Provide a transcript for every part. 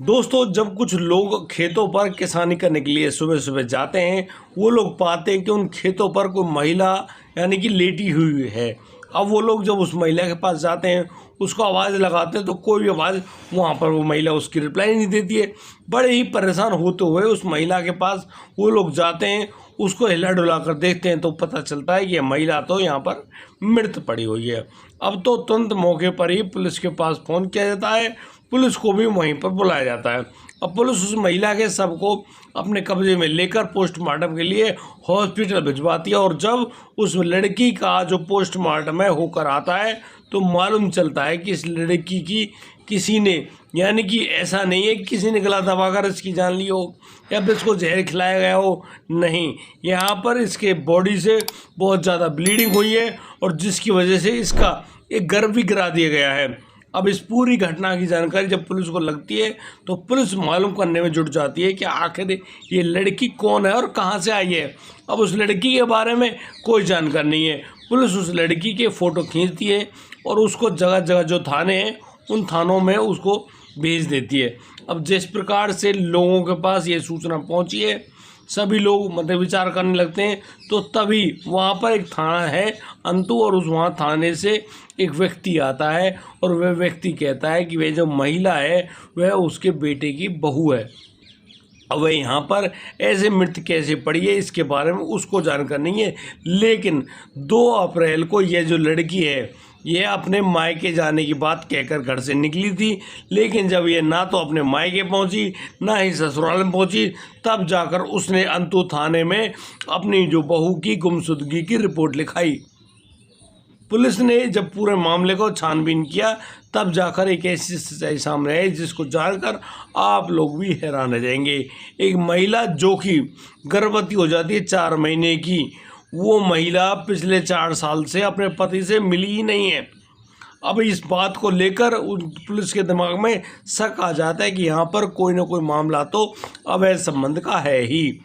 दोस्तों, जब कुछ लोग खेतों पर किसानी करने के लिए सुबह सुबह जाते हैं, वो लोग पाते हैं कि उन खेतों पर कोई महिला यानी कि लेटी हुई है। अब वो लोग जब उस महिला के पास जाते हैं, उसको आवाज़ लगाते हैं, तो कोई भी आवाज़ वहाँ पर वो महिला उसकी रिप्लाई नहीं देती है। बड़े ही परेशान होते हुए उस महिला के पास वो लोग जाते हैं, उसको हिला डुला कर देखते हैं, तो पता चलता है कि यह महिला तो यहाँ पर मृत पड़ी हुई है। अब तो तुरंत मौके पर ही पुलिस के पास फ़ोन किया जाता है, पुलिस को भी वहीं पर बुलाया जाता है। अब पुलिस उस महिला के शव को अपने कब्जे में लेकर पोस्टमार्टम के लिए हॉस्पिटल भिजवाती है, और जब उस लड़की का जो पोस्टमार्टम है होकर आता है, तो मालूम चलता है कि इस लड़की की किसी ने, यानी कि ऐसा नहीं है कि किसी ने गला दबाकर इसकी जान ली हो या फिर इसको जहर खिलाया गया हो। नहीं, यहाँ पर इसके बॉडी से बहुत ज़्यादा ब्लीडिंग हुई है, और जिसकी वजह से इसका एक गर्भ भी गिरा दिया गया है। अब इस पूरी घटना की जानकारी जब पुलिस को लगती है, तो पुलिस मालूम करने में जुट जाती है कि आखिर ये लड़की कौन है और कहाँ से आई है। अब उस लड़की के बारे में कोई जानकारी नहीं है। पुलिस उस लड़की के फ़ोटो खींचती है और उसको जगह जगह जो थाने हैं, उन थानों में उसको भेज देती है। अब जिस प्रकार से लोगों के पास ये सूचना पहुंची है, सभी लोग मतलब विचार करने लगते हैं। तो तभी वहाँ पर एक थाना है अंतु, और उस वहाँ थाने से एक व्यक्ति आता है, और वह व्यक्ति कहता है कि वह जो महिला है वह उसके बेटे की बहू है। अब वह यहाँ पर ऐसे मृत कैसे पड़ी है, इसके बारे में उसको जानकारी नहीं है। लेकिन 2 अप्रैल को यह जो लड़की है, यह अपने मायके जाने की बात कहकर घर से निकली थी, लेकिन जब ये ना तो अपने मायके पहुंची, ना ही ससुराल में पहुंची, तब जाकर उसने अंतु थाने में अपनी जो बहू की गुमशुदगी की रिपोर्ट लिखाई। पुलिस ने जब पूरे मामले को छानबीन किया, तब जाकर एक ऐसी सच्चाई सामने आई जिसको जानकर आप लोग भी हैरान रह जाएंगे। एक महिला जो कि गर्भवती हो जाती है 4 महीने की, वो महिला पिछले 4 साल से अपने पति से मिली ही नहीं है। अब इस बात को लेकर पुलिस के दिमाग में शक आ जाता है कि यहाँ पर कोई ना कोई मामला तो अवैध संबंध का है ही।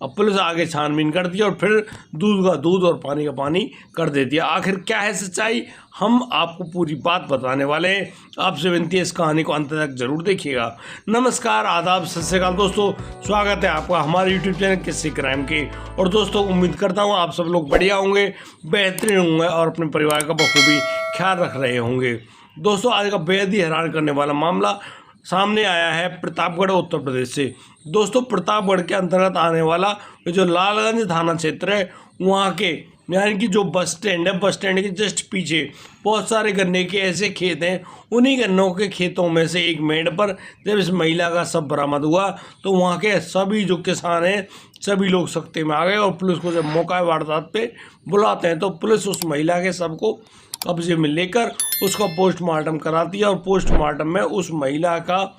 अब पुलिस आगे छानबीन करती है और फिर दूध का दूध और पानी का पानी कर देती है। आखिर क्या है सच्चाई, हम आपको पूरी बात बताने वाले हैं। आपसे विनती है, इस कहानी को अंत तक जरूर देखिएगा। नमस्कार, आदाब, सत श्री अकाल दोस्तों, स्वागत है आपका हमारे यूट्यूब चैनल किस्से क्राइम के। और दोस्तों, उम्मीद करता हूँ आप सब लोग बढ़िया होंगे, बेहतरीन होंगे और अपने परिवार का बखूबी ख्याल रख रहे होंगे। दोस्तों, आज का बेहद ही हैरान करने वाला मामला सामने आया है प्रतापगढ़, उत्तर प्रदेश से। दोस्तों, प्रतापगढ़ के अंतर्गत आने वाला जो लालगंज थाना क्षेत्र है, वहाँ के यानी कि जो बस स्टैंड है, बस स्टैंड के जस्ट पीछे बहुत सारे गन्ने के ऐसे खेत हैं। उन्हीं गन्नों के खेतों में से एक मेड़ पर जब इस महिला का शव बरामद हुआ, तो वहाँ के सभी जो किसान हैं, सभी लोग सख्ते में आ गए, और पुलिस को जब मौका वारदात पे बुलाते हैं, तो पुलिस उस महिला के शव को कब्जे में लेकर उसका पोस्टमार्टम कराती है। और पोस्टमार्टम में उस महिला का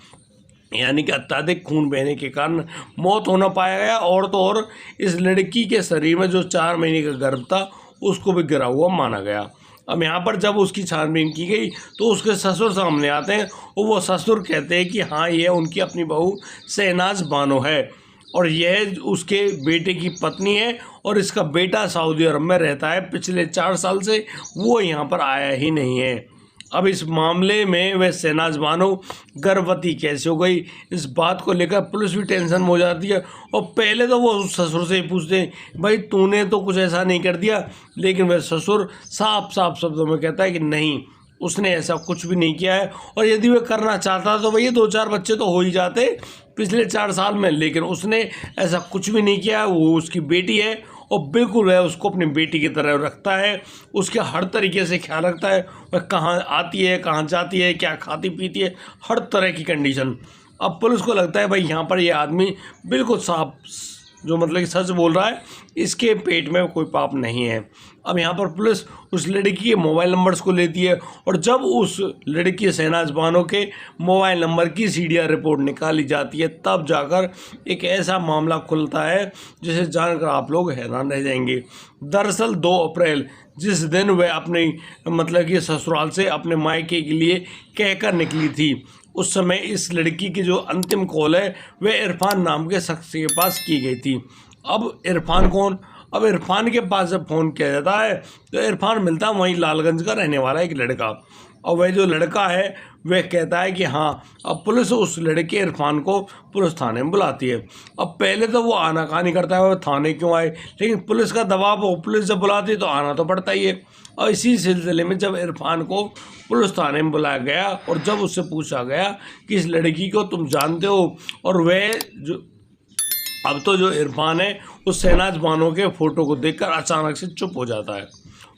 यानी कि अत्यधिक खून बहने के कारण मौत होना पाया गया, और तो और इस लड़की के शरीर में जो 4 महीने का गर्भ था, उसको भी गिरा हुआ माना गया। अब यहाँ पर जब उसकी छानबीन की गई, तो उसके ससुर सामने आते हैं, और वो ससुर कहते हैं कि हाँ, ये उनकी अपनी बहू शहनाज बानो है, और यह उसके बेटे की पत्नी है, और इसका बेटा सऊदी अरब में रहता है पिछले 4 साल से, वो यहाँ पर आया ही नहीं है। अब इस मामले में वह शहनाज बानो गर्भवती कैसे हो गई, इस बात को लेकर पुलिस भी टेंशन में हो जाती है। और पहले तो वो ससुर से ही पूछते हैं, भाई तूने तो कुछ ऐसा नहीं कर दिया, लेकिन वह ससुर साफ साफ शब्दों में कहता है कि नहीं, उसने ऐसा कुछ भी नहीं किया है, और यदि वह करना चाहता तो भैया 2-4 बच्चे तो हो ही जाते पिछले 4 साल में, लेकिन उसने ऐसा कुछ भी नहीं किया। वो उसकी बेटी है, और बिल्कुल वह उसको अपनी बेटी की तरह रखता है, उसके हर तरीके से ख्याल रखता है। वह कहाँ आती है, कहाँ जाती है, क्या खाती पीती है, हर तरह की कंडीशन। अब पुलिस को लगता है भाई यहाँ पर ये आदमी बिल्कुल साफ, जो मतलब कि सच बोल रहा है, इसके पेट में कोई पाप नहीं है। अब यहाँ पर पुलिस उस लड़की के मोबाइल नंबर्स को लेती है, और जब उस लड़की शहनाज बानो के मोबाइल नंबर की सीडीआर रिपोर्ट निकाली जाती है, तब जाकर एक ऐसा मामला खुलता है जिसे जानकर आप लोग हैरान रह जाएंगे। दरअसल 2 अप्रैल, जिस दिन वह अपने मतलब कि ससुराल से अपने मायके के लिए कहकर निकली थी, उस समय इस लड़की की जो अंतिम कॉल है, वह इरफान नाम के शख्स के पास की गई थी। अब इरफान कौन? अब इरफान के पास जब फ़ोन किया जाता है, तो इरफान मिलता वहीं लालगंज का रहने वाला एक लड़का, और वह जो लड़का है वह कहता है कि हाँ, अब पुलिस उस लड़के इरफान को पुलिस थाने में बुलाती है। अब पहले तो वो आनाकानी करता है, वो थाने क्यों आए, लेकिन पुलिस का दबाव हो, पुलिस जब बुलाती है तो आना तो पड़ता ही है। और इसी सिलसिले में जब इरफान को पुलिस थाने में बुलाया गया और जब उससे पूछा गया कि इस लड़की को तुम जानते हो, और वह जो अब तो जो इरफान है उस शहनाज बानो के फ़ोटो को देखकर अचानक से चुप हो जाता है,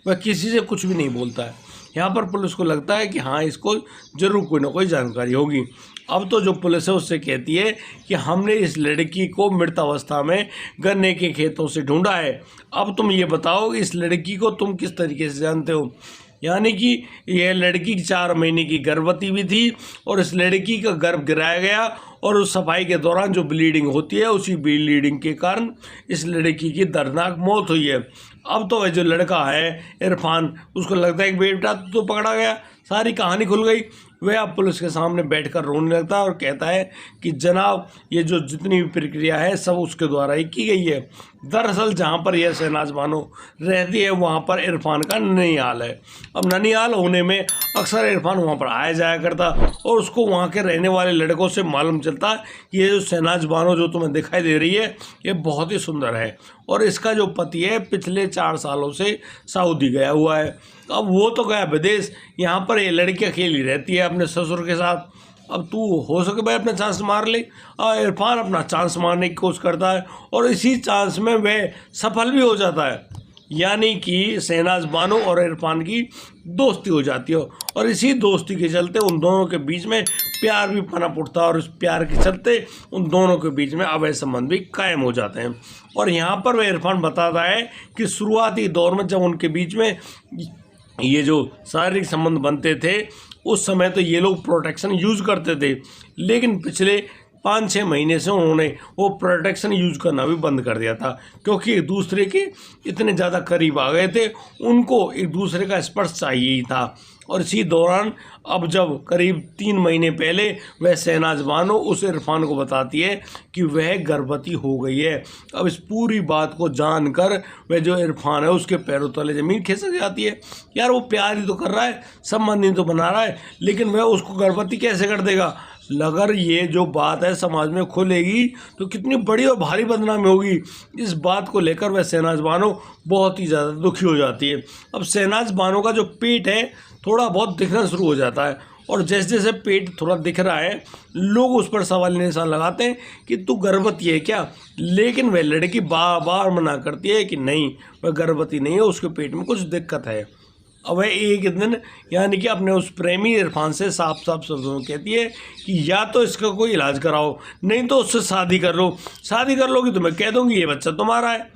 वह किसी से कुछ भी नहीं बोलता है। यहाँ पर पुलिस को लगता है कि हाँ, इसको जरूर कोई ना कोई जानकारी होगी। अब तो जो पुलिस है उससे कहती है कि हमने इस लड़की को मृत अवस्था में गन्ने के खेतों से ढूंढा है, अब तुम ये बताओ इस लड़की को तुम किस तरीके से जानते हो। यानी कि यह लड़की 4 महीने की गर्भवती भी थी और इस लड़की का गर्भ गिराया गया, और उस सफाई के दौरान जो ब्लीडिंग होती है उसी ब्लीडिंग के कारण इस लड़की की दर्दनाक मौत हुई है। अब तो वह जो लड़का है इरफान, उसको लगता है कि बेटा तो पकड़ा गया, सारी कहानी खुल गई। वह अब पुलिस के सामने बैठकर रोने लगता है और कहता है कि जनाब, ये जो जितनी भी प्रक्रिया है सब उसके द्वारा ही की गई है। दरअसल जहाँ पर यह शहनाज बानो रहती है वहाँ पर इरफान का ननिहाल है। अब ननिहाल होने में अक्सर इरफान वहाँ पर आया जाया करता और उसको वहाँ के रहने वाले लड़कों से मालूम चलता कि ये जो शहनाज बानो जो तुम्हें दिखाई दे रही है ये बहुत ही सुंदर है, और इसका जो पति है पिछले 4 सालों से सऊदी गया हुआ है। अब वो तो गया विदेश, यहाँ पर ये लड़की अकेली रहती है अपने ससुर के साथ। अब तू हो सके भाई अपना चांस मार ले। और इरफान अपना चांस मारने की कोशिश करता है और इसी चांस में वह सफल भी हो जाता है। यानी कि शहनाज बानो और इरफान की दोस्ती हो जाती है, और इसी दोस्ती के चलते उन दोनों के बीच में प्यार भी पनप उठता है, और इस प्यार के चलते उन दोनों के बीच में अवैध संबंध भी कायम हो जाते हैं। और यहाँ पर वह इरफान बताता है कि शुरुआती दौर में जब उनके बीच में ये जो शारीरिक संबंध बनते थे उस समय तो ये लोग प्रोटेक्शन यूज़ करते थे, लेकिन पिछले 5-6 महीने से उन्होंने वो प्रोटेक्शन यूज करना भी बंद कर दिया था, क्योंकि एक दूसरे के इतने ज़्यादा करीब आ गए थे, उनको एक दूसरे का स्पर्श चाहिए ही था। और इसी दौरान अब जब करीब 3 महीने पहले वह शहनाज बानो उस इरफान को बताती है कि वह गर्भवती हो गई है। अब इस पूरी बात को जानकर वह जो इरफान है उसके पैरों तले ज़मीन खिसक जाती है। यार वो प्यार ही तो कर रहा है, संबंध ही तो बना रहा है, लेकिन वह उसको गर्भवती कैसे कर देगा। अगर ये जो बात है समाज में खुलेगी तो कितनी बड़ी और भारी बदनामी होगी। इस बात को लेकर वह शहनाज बानो बहुत ही ज़्यादा दुखी हो जाती है। अब शहनाज बानो का जो पेट है थोड़ा बहुत दिखना शुरू हो जाता है, और जैसे जैसे पेट थोड़ा दिख रहा है लोग उस पर सवाल निशान लगाते हैं कि तू गर्भवती है क्या, लेकिन वह लड़की बार बार मना करती है कि नहीं वह गर्भवती नहीं है, उसके पेट में कुछ दिक्कत है। अब वह एक दिन यानी कि अपने उस प्रेमी इरफान से साफ साफ शब्दों में कहती है कि या तो इसका कोई इलाज कराओ, नहीं तो उससे शादी कर लो। शादी कर लोगी तो मैं कह दूंगी ये बच्चा तुम्हारा है,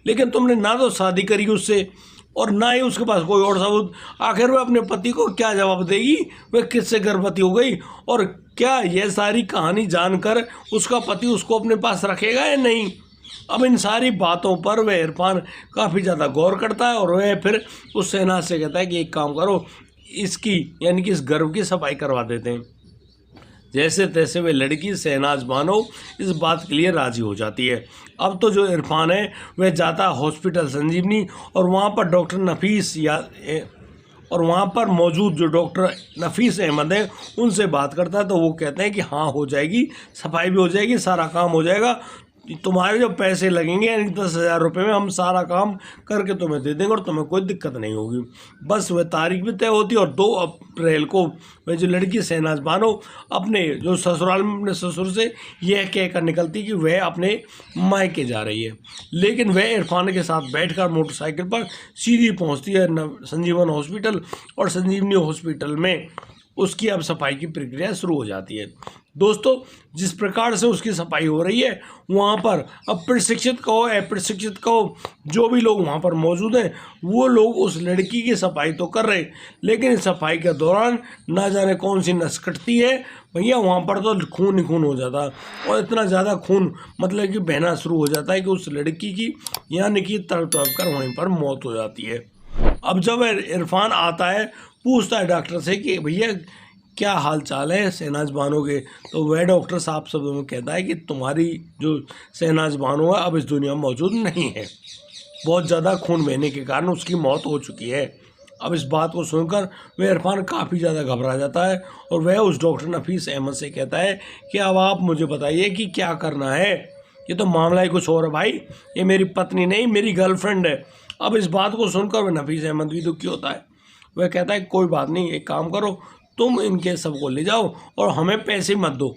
लेकिन तुमने ना तो शादी करी उससे और ना ही उसके पास कोई और सबूत। आखिर वह अपने पति को क्या जवाब देगी, वह किससे गर्भवती हो गई, और क्या यह सारी कहानी जानकर उसका पति उसको अपने पास रखेगा या नहीं। अब इन सारी बातों पर वह इरफान काफ़ी ज़्यादा गौर करता है, और वह फिर उस शहनाज से कहता है कि एक काम करो, इसकी यानी कि इस गर्भ की सफाई करवा देते हैं। जैसे तैसे वे लड़की शहनाज बानो इस बात के लिए राज़ी हो जाती है। अब तो जो इरफान है वह जाता है हॉस्पिटल संजीवनी, और वहाँ पर डॉक्टर नफीस और वहाँ पर मौजूद जो डॉक्टर नफीस अहमद है उनसे बात करता है। तो वो कहते हैं कि हाँ हो जाएगी, सफाई भी हो जाएगी, सारा काम हो जाएगा, तुम्हारे जो पैसे लगेंगे यानी 10,000 रुपये में हम सारा काम करके तुम्हें दे देंगे और तुम्हें कोई दिक्कत नहीं होगी। बस वह तारीख भी तय होती है, और 2 अप्रैल को वह जो लड़की शहनाज बानो अपने जो ससुराल में अपने ससुर से यह कहकर निकलती कि वह अपने मायके जा रही है, लेकिन वह इरफान के साथ बैठकर मोटरसाइकिल पर सीधी पहुंचती है संजीवन हॉस्पिटल, और संजीवनी हॉस्पिटल में उसकी अब सफाई की प्रक्रिया शुरू हो जाती है। दोस्तों, जिस प्रकार से उसकी सफाई हो रही है वहाँ पर अब प्रशिक्षित कहो अप्रशिक्षित कहो जो भी लोग वहाँ पर मौजूद हैं वो लोग उस लड़की की सफाई तो कर रहे, लेकिन इस सफाई के दौरान ना जाने कौन सी नस कटती है भैया, वहाँ पर तो खून ही खून हो जाता है, और इतना ज़्यादा खून मतलब कि बहना शुरू हो जाता है कि उस लड़की की यानी कि तड़प तड़प कर वहीं पर मौत हो जाती है। अब जब इरफान आता है पूछता है डॉक्टर से कि भैया क्या हाल चाल है शहनाज बानो के, तो वह डॉक्टर साफ शब्दों में कहता है कि तुम्हारी जो शहनाज बानो है अब इस दुनिया में मौजूद नहीं है, बहुत ज़्यादा खून बहने के कारण उसकी मौत हो चुकी है। अब इस बात को सुनकर वह इरफान काफ़ी ज़्यादा घबरा जाता है और वह उस डॉक्टर नफीस अहमद से कहता है कि अब आप मुझे बताइए कि क्या करना है। ये तो मामला ही कुछ और है भाई, ये मेरी पत्नी नहीं मेरी गर्लफ्रेंड है। अब इस बात को सुनकर वह नफीस अहमद भी दुखी होता है। वह कहता है कोई बात नहीं, एक काम करो, तुम इनके सबको ले जाओ और हमें पैसे मत दो।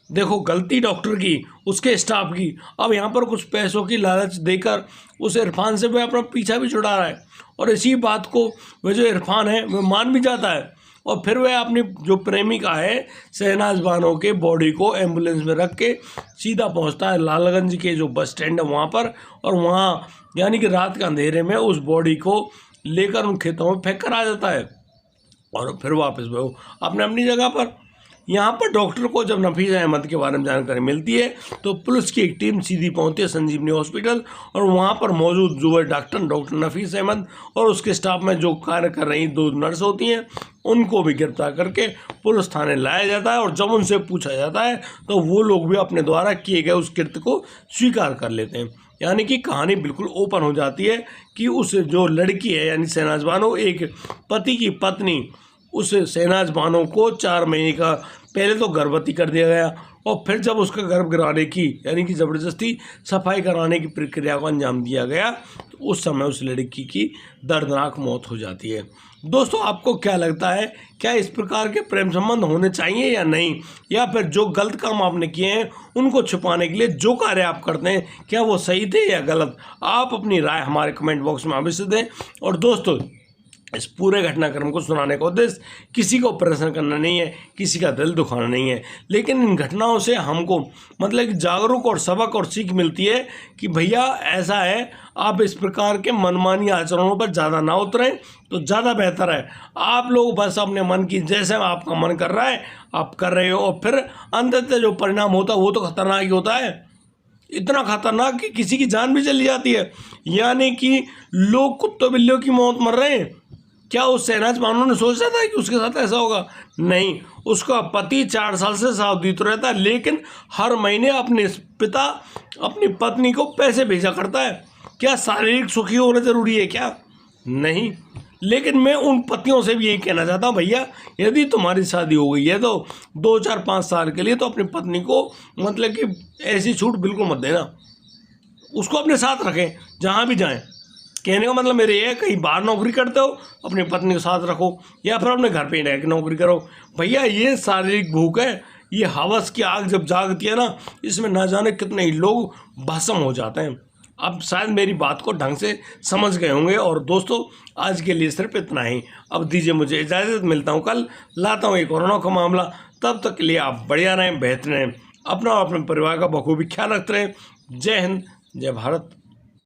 देखो गलती डॉक्टर की, उसके स्टाफ की। अब यहाँ पर कुछ पैसों की लालच देकर उस इरफान से वह अपना पीछा भी छुड़ा रहा है और इसी बात को वह जो इरफान है वह मान भी जाता है। और फिर वह अपनी जो प्रेमिका है शहनाज बानो के बॉडी को एम्बुलेंस में रख के सीधा पहुंचता है लालगंज के जो बस स्टैंड है वहाँ पर, और वहाँ यानी कि रात के अंधेरे में उस बॉडी को लेकर उन खेतों में फेंक कर आ जाता है और फिर वापस वो अपने अपनी जगह पर। यहाँ पर डॉक्टर को जब नफीस अहमद के बारे में जानकारी मिलती है तो पुलिस की एक टीम सीधी पहुंचती है संजीवनी हॉस्पिटल और वहाँ पर मौजूद जो है डॉक्टर नफीस अहमद और उसके स्टाफ में जो कार्य कर रही 2 नर्स होती हैं उनको भी गिरफ्तार करके पुलिस थाने लाया जाता है। और जब उनसे पूछा जाता है तो वो लोग भी अपने द्वारा किए गए उस कृत्य को स्वीकार कर लेते हैं। यानी कि कहानी बिल्कुल ओपन हो जाती है कि उस जो लड़की है यानी शहनाज बानो एक पति की पत्नी, उस शहनाज बानो को 4 महीने का पहले तो गर्भवती कर दिया गया और फिर जब उसका गर्भ गिराने की यानी कि ज़बरदस्ती सफाई कराने की प्रक्रिया को अंजाम दिया गया तो उस समय उस लड़की की दर्दनाक मौत हो जाती है। दोस्तों आपको क्या लगता है, क्या इस प्रकार के प्रेम संबंध होने चाहिए या नहीं, या फिर जो गलत काम आपने किए हैं उनको छुपाने के लिए जो कार्य आप करते हैं क्या वो सही थे या गलत? आप अपनी राय हमारे कमेंट बॉक्स में अवश्य दें। और दोस्तों इस पूरे घटनाक्रम को सुनाने का उद्देश्य किसी को परेशान करना नहीं है, किसी का दिल दुखाना नहीं है, लेकिन इन घटनाओं से हमको मतलब कि जागरूक और सबक और सीख मिलती है कि भैया ऐसा है, आप इस प्रकार के मनमानी आचरणों पर ज़्यादा ना उतरें तो ज़्यादा बेहतर है। आप लोग बस अपने मन की जैसे आपका मन कर रहा है आप कर रहे हो और फिर अंततः जो परिणाम होता है वो तो खतरनाक ही होता है, इतना खतरनाक कि किसी की जान भी चली जाती है। यानी कि लोग कुत्तों बिल्लियों की मौत मर रहे हैं। क्या उस शहनाज बानो ने सोचा था कि उसके साथ ऐसा होगा? नहीं, उसका पति 4 साल से सऊदी तो रहता है लेकिन हर महीने अपने पिता अपनी पत्नी को पैसे भेजा करता है। क्या शारीरिक सुखी होना जरूरी है क्या? नहीं। लेकिन मैं उन पतियों से भी यही कहना चाहता हूँ भैया यदि तुम्हारी शादी हो गई है तो 2, 4, 5 साल के लिए तो अपनी पत्नी को मतलब कि ऐसी छूट बिल्कुल मत देना, उसको अपने साथ रखें जहाँ भी जाएं। कहने का मतलब मेरे ये कहीं बाहर नौकरी करते हो अपनी पत्नी के साथ रखो या फिर अपने घर पे ही रह के नौकरी करो। भैया ये शारीरिक भूख है, ये हवस की आग जब जागती है ना इसमें ना जाने कितने ही लोग भस्म हो जाते हैं। अब शायद मेरी बात को ढंग से समझ गए होंगे। और दोस्तों आज के लिए सिर्फ इतना ही, अब दीजिए मुझे इजाज़त, मिलता हूँ कल, लाता हूँ एक कोरोना का मामला। तब तक के लिए आप बढ़िया रहें, बेहतर रहें, अपना और अपने परिवार का बखूबी ख्याल रखते रहें। जय हिंद, जय भारत।